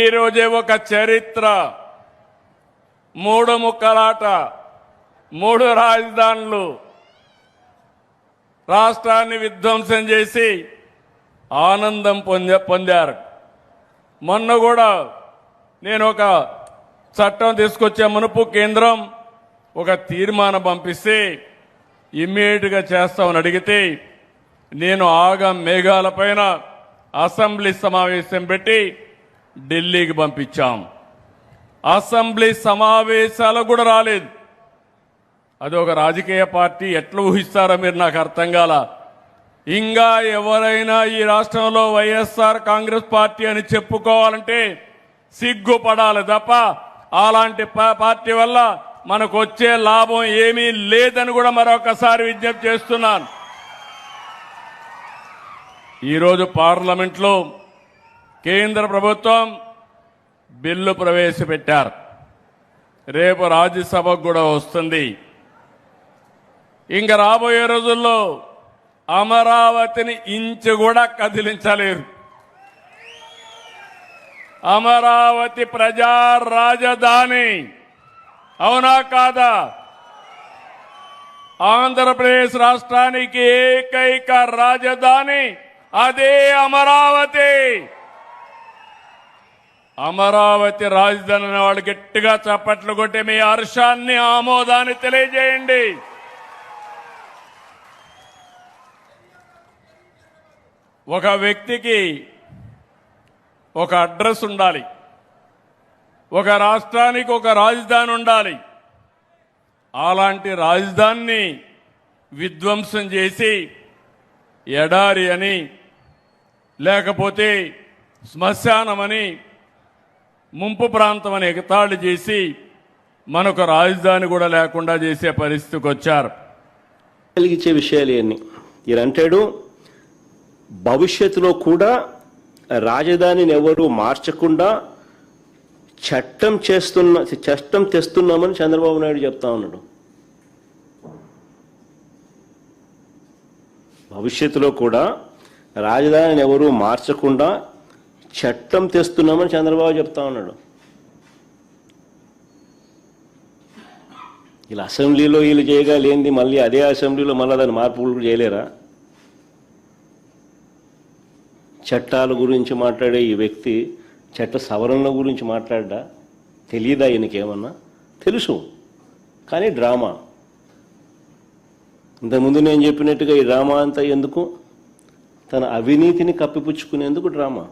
ఈ రోజే ఒక చరిత్ర, మూడు ముక్కలాట, మూడు రాజధానులు, రాష్ట్రాన్ని విధ్వంసం చేసి ఆనందం పొందారు. మొన్న కూడా నేను ఒక చట్టం తీసుకొచ్చే మునుపు కేంద్రం ఒక తీర్మానం పంపిస్తే ఇమ్మీడియట్గా చేస్తామని అడిగితే నేను ఆగం మేఘాలపైన అసెంబ్లీ సమావేశం పెట్టి ఢిల్లీకి పంపించాం. అసెంబ్లీ సమావేశాలకు కూడా రాలేదు. అది ఒక రాజకీయ పార్టీ ఎట్లా ఊహిస్తారో మీరు నాకు అర్థం కాల. ఇంకా ఎవరైనా ఈ రాష్ట్రంలో వైఎస్ఆర్ కాంగ్రెస్ పార్టీ అని చెప్పుకోవాలంటే సిగ్గుపడాలి తప్ప అలాంటి పార్టీ వల్ల మనకు వచ్చే లాభం ఏమీ లేదని కూడా మరొకసారి విజ్ఞప్తి చేస్తున్నాను. ఈరోజు పార్లమెంట్లో కేంద్ర ప్రభుత్వం బిల్లు ప్రవేశపెట్టారు. రేపు రాజ్యసభకు కూడా వస్తుంది. ఇంకా రాబోయే రోజుల్లో అమరావతిని ఇంచు కూడా కదిలించలేరు. అమరావతి ప్రజా రాజధాని, అవునా కాదా? ఆంధ్రప్రదేశ్ రాష్ట్రానికి ఏకైక రాజధాని అదే అమరావతి. అమరావతి రాజధాని అనే వాళ్ళు గట్టిగా చప్పట్లు కొట్టి మీ హర్షాన్ని, ఆమోదాన్ని తెలియజేయండి. ఒక వ్యక్తికి ఒక అడ్రస్ ఉండాలి, ఒక రాష్ట్రానికి ఒక రాజధాని ఉండాలి. అలాంటి రాజధానిని విధ్వంసం చేసి ఎడారి అని, లేకపోతే శ్మశానమని, ముంపు ప్రాంతం అని ఎగతాళి చేసి మనకు రాజధాని కూడా లేకుండా చేసే పరిస్థితికి వచ్చారు. కలిగించే విషయాలు ఇవన్నీ ఈయనంటాడు. భవిష్యత్తులో కూడా రాజధానిని ఎవరు మార్చకుండా చట్టం తెస్తున్నామని చంద్రబాబు నాయుడు చెప్తా ఉన్నాడు. భవిష్యత్తులో కూడా రాజధానిని ఎవరు మార్చకుండా చట్టం తెస్తున్నామని చంద్రబాబు చెప్తా ఉన్నాడు. ఇలా అసెంబ్లీలో వీళ్ళు చేయగలేంది మళ్ళీ అదే అసెంబ్లీలో మళ్ళీ దాన్ని మార్పులు చేయలేరా? చట్టాల గురించి మాట్లాడే ఈ వ్యక్తి చట్ట సవరణల గురించి మాట్లాడ్డా? తెలియదా ఈయనకేమన్నా? తెలుసు, కానీ డ్రామా. ఇంతకుముందు నేను చెప్పినట్టుగా ఈ డ్రామా అంతా ఎందుకు? తన అవినీతిని కప్పిపుచ్చుకునేందుకు డ్రామా.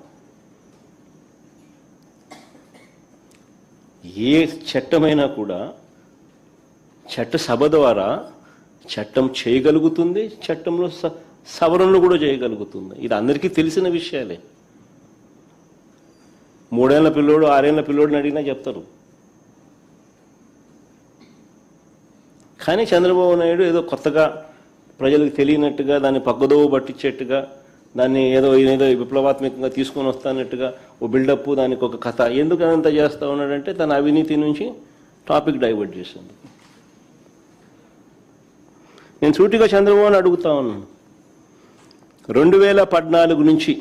ఏ చట్టమైనా కూడా చట్టసభ ద్వారా చట్టం చేయగలుగుతుంది, చట్టంలో సవరణలు కూడా చేయగలుగుతుంది. ఇది అందరికీ తెలిసిన విషయాలే. 3 ఏళ్ల పిల్లోడు 6 ఏళ్ల పిల్లోడిని అడిగినా చెప్తారు. కానీ చంద్రబాబు నాయుడు ఏదో కొత్తగా ప్రజలకు తెలియనట్టుగా, దాన్ని పక్కదోవ పట్టించేట్టుగా, దాన్ని ఏదో విప్లవాత్మకంగా తీసుకొని వస్తానట్టుగా ఓ బిల్డప్, దానికి ఒక కథ. ఎందుకు అదంతా చేస్తూ ఉన్నాడంటే తన అవినీతి నుంచి టాపిక్ డైవర్ట్ చేసింది. నేను సూటిగా చంద్రబాబుని అడుగుతా ఉన్నాను. 2014 నుంచి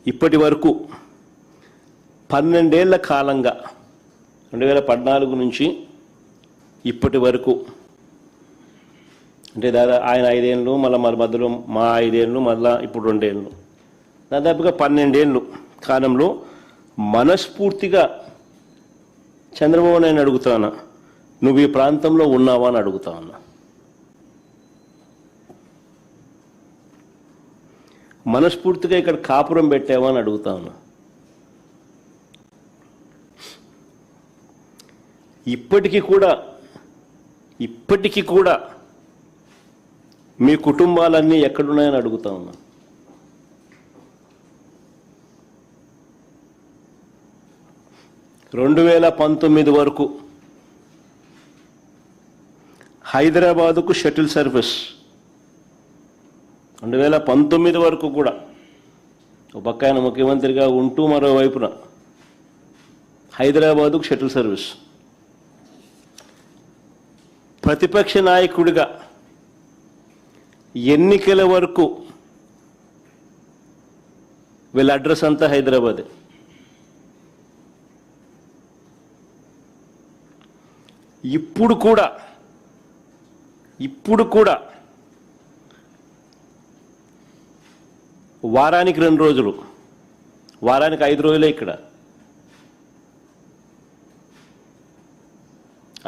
ఇప్పటి వరకు 12 ఏళ్ల కాలంగా, 2014 నుంచి ఇప్పటి వరకు అంటే ఆయన 5 ఏళ్ళు, మళ్ళీ మధ్యలో మా 5 ఏళ్ళు, మళ్ళీ ఇప్పుడు 2 ఏళ్ళు, దాదాపుగా 12 ఏళ్ళు కాలంలో మనస్ఫూర్తిగా చంద్రబాబు నాయుడు అడుగుతానా, నువ్వు ఈ ప్రాంతంలో ఉన్నావా అని అడుగుతా ఉన్నా. మనస్ఫూర్తిగా ఇక్కడ కాపురం పెట్టావా అని అడుగుతా ఉన్నా. ఇప్పటికీ కూడా మీ కుటుంబాలన్నీ ఎక్కడున్నాయని అడుగుతా ఉన్నా. రెండు 2019 వరకు హైదరాబాదుకు షటిల్ సర్వీస్, 2019 వరకు కూడా ఒక పక్క ఆయన ముఖ్యమంత్రిగా ఉంటూ మరోవైపున హైదరాబాదుకు షటిల్ సర్వీస్. ప్రతిపక్ష నాయకుడిగా ఎన్నికల వరకు వీళ్ళ అడ్రస్ అంతా హైదరాబాదే. ఇప్పుడు కూడా వారానికి 2 రోజులు, వారానికి 5 రోజులే ఇక్కడ.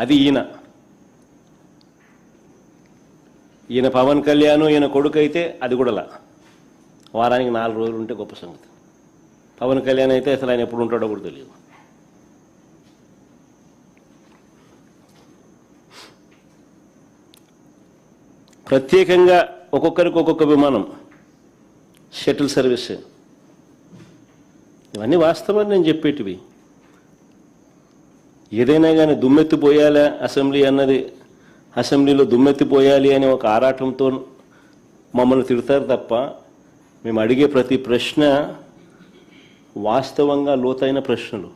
అది ఈయన పవన్ కళ్యాణ్, ఈయన కొడుకు అయితే అది కూడా వారానికి 4 రోజులు ఉంటే గొప్ప సంగతి. పవన్ కళ్యాణ్ అయితే అసలు ఆయన ఎప్పుడు ఉంటాడో కూడా తెలియదు. ప్రత్యేకంగా ఒక్కొక్కరికి ఒక్కొక్క విమానం, షటిల్ సర్వీస్, ఇవన్నీ వాస్తవాన్ని నేను చెప్పేటివి. ఏదైనా కానీ దుమ్మెత్తిపోయాలా అసెంబ్లీ అన్నది, అసెంబ్లీలో దుమ్మెత్తిపోయాలి అని ఒక ఆరాటంతో మమ్మల్ని తిడతారు తప్ప, మేము అడిగే ప్రతి ప్రశ్న వాస్తవంగా లోతైన ప్రశ్నలు,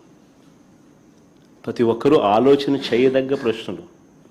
ప్రతి ఒక్కరూ ఆలోచన చేయదగ్గ ప్రశ్నలు.